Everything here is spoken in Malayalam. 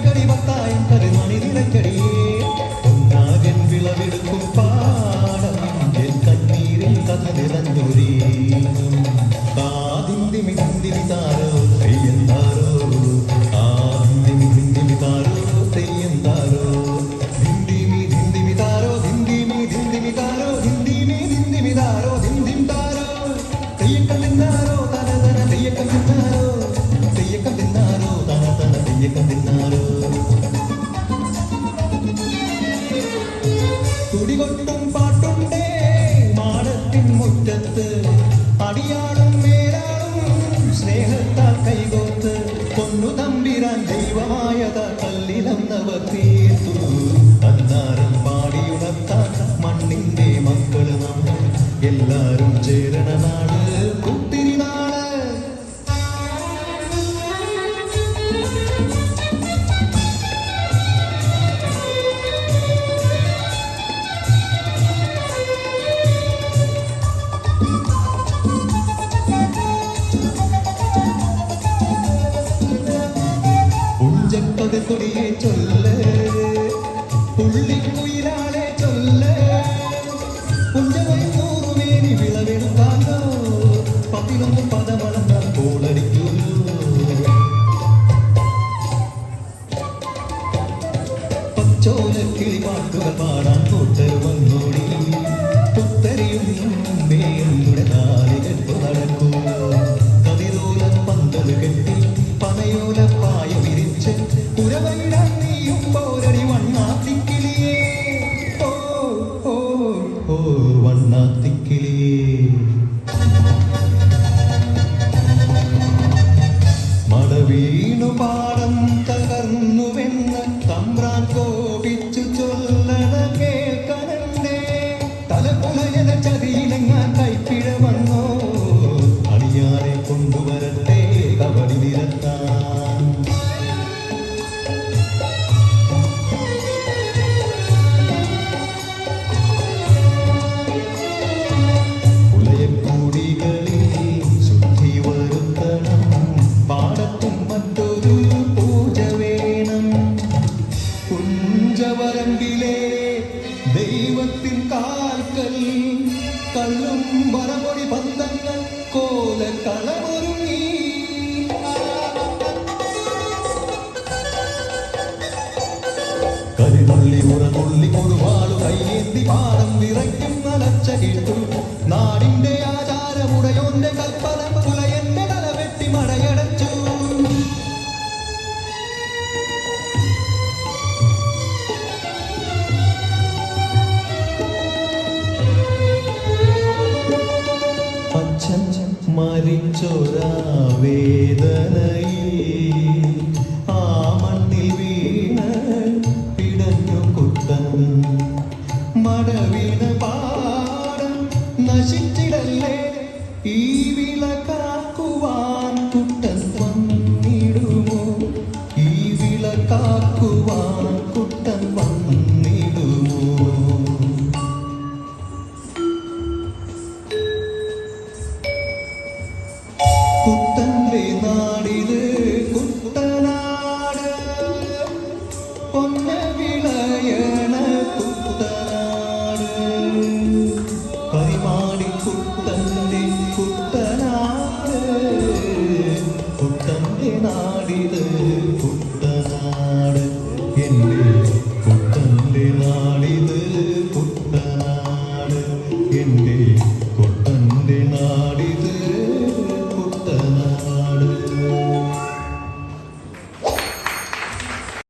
കൈക്കടി പത്തായും കരുമണി നിലക്കടിയേ ഒന്നാകൻ വിളവെടുക്കും പാടം എൻ കണ്ണീരിൽ കഥ നിറഞ്ഞൊരേ കാതിന്തിമി ഹിന്ദിമി താരോ തെയ്യന്താരോ ആദിന്തിമി ഹിന്ദിമി താരോ തെയ്യന്താരോ ഹിന്ദിമി ഹിന്ദിമി താരോ ഹിന്ദിമി ഹിന്ദിമി താരോ ഹിന്ദിമി ഹിന്ദിമി താരോ ഹിന്ദിം താരോ തെയ്യക്കം തിന്നാരോ തന തന തെയ്യക്കം തിന്നാരോ തെയ്യക്കം തിന്നാരോ തന തന തെയ്യക്കം തിന്നാരോ തുടികൊട്ടും പാട്ടുണ്ടേ മാടത്തിൻ മുറ്റത്ത് അടിയാടും മേലാടും സ്നേഹത്താൽ കൈകോത്ത് പൊന്നു തമ്പിരാൻ ദൈവമായത കല്ലിലന്നവർ തീർത്തു അന്നാരം പാടിയുണർത്താൻ മണ്ണിന്റെ മക്കള് നമ്മൾ എല്ലാരും ചേരണ നാട് കുത്തിരി നാട് പുഞ്ചപ്പകത്തൊടിയെ ചൊല്ല് പുള്ളിക്കുയിലാളെ ചൊല്ല് പുഞ്ചവൈകൂറുമേനി വിളവെടുക്കാനോ 11 പദമളന്നാൽ കോളടിക്കുന്നു പച്ചോല കിളിപാട്ടുകൾ പാടാൻ കൂട്ടർ വന്നോടി പുത്തരിയും മുമ്പേയുടെ നാലുകെട്ടു നടക്കൂ കതിരോല പന്തല് കെട്ടി പനയോല പായ വിരിച്ച് പുരവൈരാൻ നീയും പോരടി വണ്ണാത്തിക്കിളിയേ ഓ ഓ ഓ വണ്ണാത്തിക്കിളിയേ മടവീണു പാടം തകർന്നുവെന്ന് തമ്പ്രാൻ കോപിച്ചു ചൊല്ലണ കേൾക്കണണ്ടേ തലകുലയന ചതിയിലെങ്ങാൻ കൈപ്പിഴ വന്നോ അണിയാരെ കൊണ്ടുവരട്ടെ കബടി നിരത്താൻ ഉലയക്കൂടികളിൽ ശുദ്ധി വരുത്തണം പാടത്തും മറ്റൊരു പൂജ വേണം കുഞ്ചവരമ്പിലെ ദൈവത്തിൻ കാൽക്കൽ കള്ളും വരമൊഴി ബന്ധങ്ങൾ കോല കളമൊരുങ്ങി കരിനുള്ളി ഉറനുള്ളി കൊടുവാളു കയ്യേന്തി പാടം വിറയ്ക്കും നലച്ച കേട്ടു നാടിന്റെ ആചാരമുടയോന്റെ കൽപ്പന പുലയന്റെ തല വെട്ടി മടയടച്ചു അച്ഛൻ മരിച്ചൊരാ വേദനയിൽ ആ മണ്ണിൽ വീണ് പിടഞ്ഞു കുട്ടൻ മടവീണ പാടം നശിച്ചിടല്ലേ ഈ വിള കാക്കുവാൻ കുട്ടൻ വന്നിടുമോ ഈ വിള കാക്കുവാൻ കുട്ടൻ വന്നിടുമോ കുട്ടന്റെ നാടിത് കുട്ടനാട് പൊന്ന വിളയണ കുട്ടനാട് പരിമാടി കുട്ടന്റെ കുട്ടനാട് കുട്ടന്റെ നാടിത് കുട്ടനാട് എന്റെ